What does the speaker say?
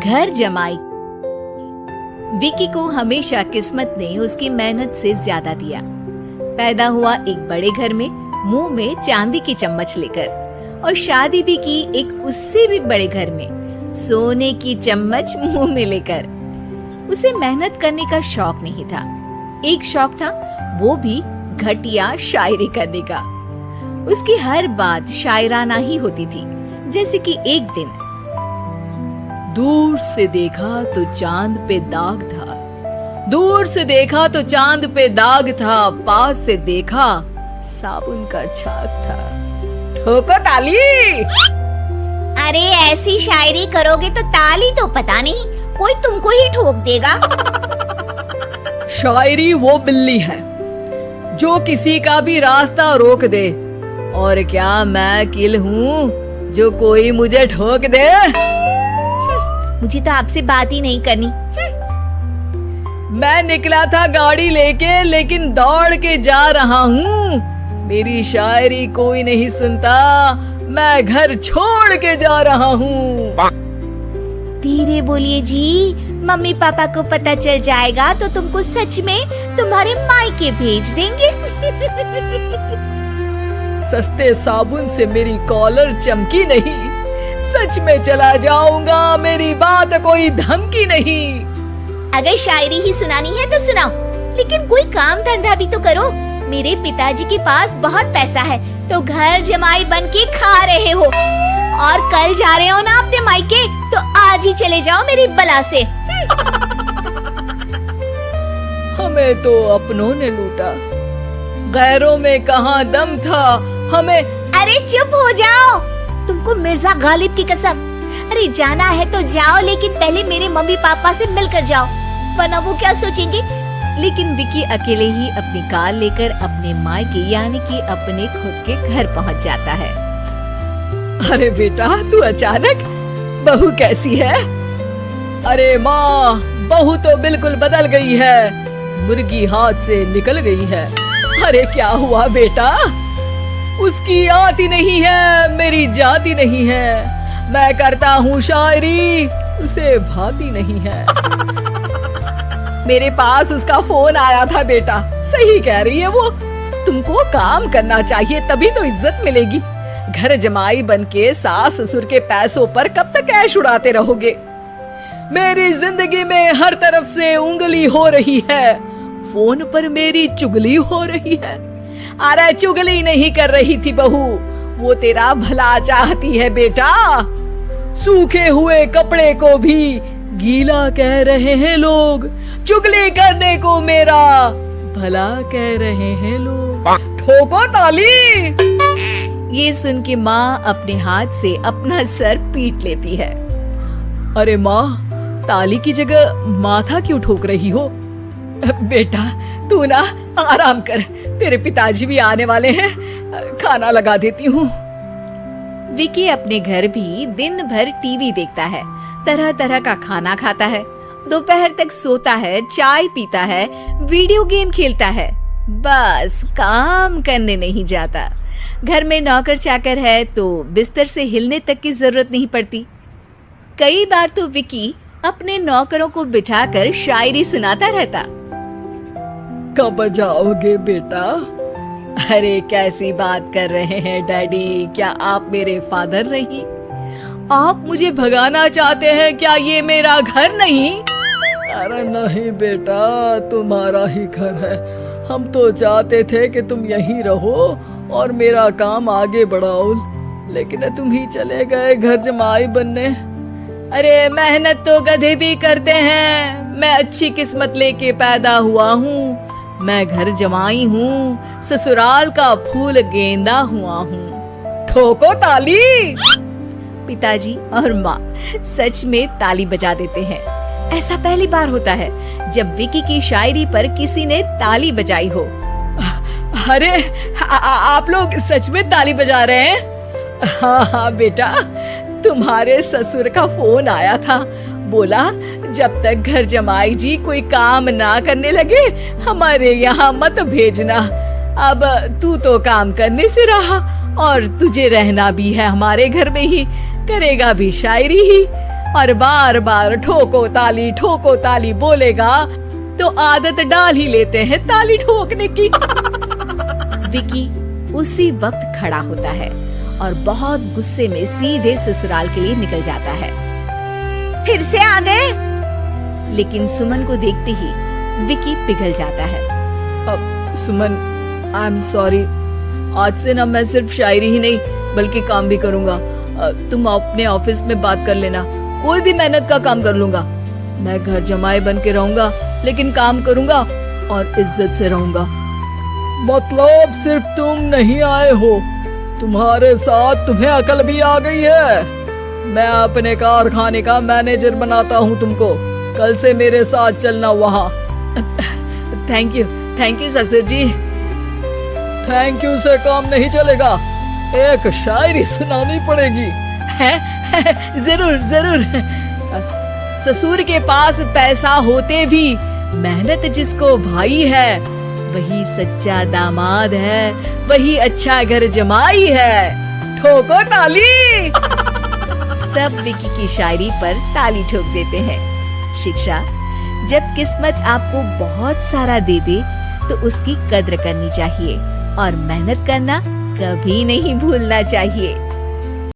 घर जमाई। विकी को हमेशा किस्मत ने उसकी मेहनत से ज्यादा दिया। पैदा हुआ एक बड़े घर में, मुंह में चांदी की चम्मच लेकर, और शादी भी की एक उससे भी बड़े घर में, सोने की चम्मच मुंह में लेकर। उसे मेहनत करने का शौक नहीं था, एक शौक था, वो भी घटिया शायरी करने का। उसकी हर बात शायराना ही होती थी। जैसे कि एक दिन, दूर से देखा तो चांद पे दाग था, दूर से देखा तो चांद पे दाग था, पास से देखा साबुन का छाग था। ठोको ताली। अरे ऐसी शायरी करोगे तो ताली तो पता नहीं, कोई तुमको ही ठोक देगा। शायरी वो बिल्ली है जो किसी का भी रास्ता रोक दे, और क्या मैं किल हूँ जो कोई मुझे ठोक दे। मुझे तो आपसे बात ही नहीं करनी। मैं निकला था गाड़ी लेके, लेकिन दौड़ के जा रहा हूँ। मेरी शायरी कोई नहीं सुनता, मैं घर छोड़ के जा रहा हूँ। धीरे बोलिए जी, मम्मी पापा को पता चल जाएगा तो तुमको सच में तुम्हारे मायके भेज देंगे। सस्ते साबुन से मेरी कॉलर चमकी नहीं, सच में चला जाऊंगा, मेरी बात कोई धमकी नहीं। अगर शायरी ही सुनानी है तो सुनाओ, लेकिन कोई काम धंधा भी तो करो। मेरे पिताजी के पास बहुत पैसा है, तो घर जमाई बन के खा रहे हो, और कल जा रहे हो ना अपने मायके, तो आज ही चले जाओ मेरी बला से। हमें तो अपनों ने लूटा, गैरों में कहाँ दम था हमें। अरे चुप हो जाओ, तुमको मिर्जा गालिब की कसम। अरे जाना है तो जाओ, लेकिन पहले मेरे मम्मी पापा से मिलकर जाओ, वरना वो क्या सोचेंगे। लेकिन विकी अकेले ही अपनी कार लेकर अपने मायके यानी कि अपने खुद के घर पहुंच जाता है। अरे बेटा, तू अचानक, बहू कैसी है? अरे माँ, बहू तो बिल्कुल बदल गई है, मुर्गी हाथ से निकल गई है। अरे क्या हुआ बेटा? उसकी आती नहीं है, मेरी जाती नहीं है, मैं करता हूँ शायरी, उसे भाती नहीं है। मेरे पास उसका फोन आया था बेटा, सही कह रही है वो, तुमको काम करना चाहिए तभी तो इज्जत मिलेगी। घर जमाई बनके सास ससुर के पैसों पर कब तक ऐश उड़ाते रहोगे? मेरी जिंदगी में हर तरफ से उंगली हो रही है, फोन पर मेरी चुगली हो रही है। अरे चुगली नहीं कर रही थी बहू, वो तेरा भला चाहती है बेटा। सूखे हुए कपड़े को भी गीला कह रहे हैं लोग, चुगली करने को मेरा भला कह रहे हैं लोग। ठोको ताली। ये सुन के माँ अपने हाथ से अपना सर पीट लेती है। अरे माँ, ताली की जगह माथा क्यों ठोक रही हो? बेटा तू ना आराम कर, तेरे पिताजी भी आने वाले हैं, खाना लगा देती हूँ। विकी अपने घर भी दिन भर टीवी देखता है, तरह तरह का खाना खाता है, दोपहर तक सोता है, चाय पीता है, वीडियो गेम खेलता है, बस काम करने नहीं जाता। घर में नौकर चाकर है तो बिस्तर से हिलने तक की जरूरत नहीं पड़ती। कई बार तो विकी अपने नौकरों को बिठाकर शायरी सुनाता रहता। कब जाओगे बेटा? अरे कैसी बात कर रहे हैं डैडी, क्या आप मेरे फादर नहीं? आप मुझे भगाना चाहते हैं क्या? ये मेरा घर नहीं। अरे नहीं बेटा, तुम्हारा ही घर है, हम तो चाहते थे कि तुम यहीं रहो और मेरा काम आगे बढ़ाओ, लेकिन तुम ही चले गए घर जमाई बनने। अरे मेहनत तो गधे भी करते हैं, मैं अच्छी किस्मत लेके पैदा हुआ हूँ, मैं घर जमाई हूँ, ससुराल का फूल गेंदा हुआ हूँ। ठोको ताली। पिताजी और माँ सच में ताली बजा देते हैं। ऐसा पहली बार होता है जब विकी की शायरी पर किसी ने ताली बजाई हो। अरे आप लोग सच में ताली बजा रहे हैं? हाँ बेटा, तुम्हारे ससुर का फोन आया था, बोला जब तक घर जमाई जी कोई काम ना करने लगे हमारे यहाँ मत भेजना। अब तू तो काम करने से रहा और तुझे रहना भी है हमारे घर में ही, करेगा भी शायरी ही। और बार बार ठोको ताली बोलेगा तो आदत डाल ही लेते हैं ताली ठोकने की। विकी उसी वक्त खड़ा होता है और बहुत गुस्से में सीधे ससुराल के लिए निकल जाता है। फिर से आ गए? लेकिन सुमन को देखते ही विकी पिघल जाता है। अब सुमन, आई एम सॉरी, आज से ना मैं सिर्फ शायरी ही नहीं बल्कि काम भी करूंगा। तुम अपने ऑफिस में बात कर लेना, कोई भी मेहनत का काम कर लूंगा। मैं घर जमाई बन के रहूंगा लेकिन काम करूंगा और इज्जत से रहूंगा। मतलब सिर्फ तुम नहीं आए हो, तुम्हारे साथ तुम्हें अकल भी आ गई है। मैं अपने कारखाने का मैनेजर बनाता हूँ तुमको, कल से मेरे साथ चलना वहाँ। थैंक यू ससुर जी। थैंक यू से काम नहीं चलेगा, एक शायरी सुनानी पड़ेगी। जरूर। ससुर के पास पैसा होते भी मेहनत जिसको भाई है, वही सच्चा दामाद है, वही अच्छा घर जमाई है। ठोको ताली। सब विकी की शायरी पर ताली ठोक देते हैं। शिक्षा, जब किस्मत आपको बहुत सारा दे दे तो उसकी कद्र करनी चाहिए और मेहनत करना कभी नहीं भूलना चाहिए।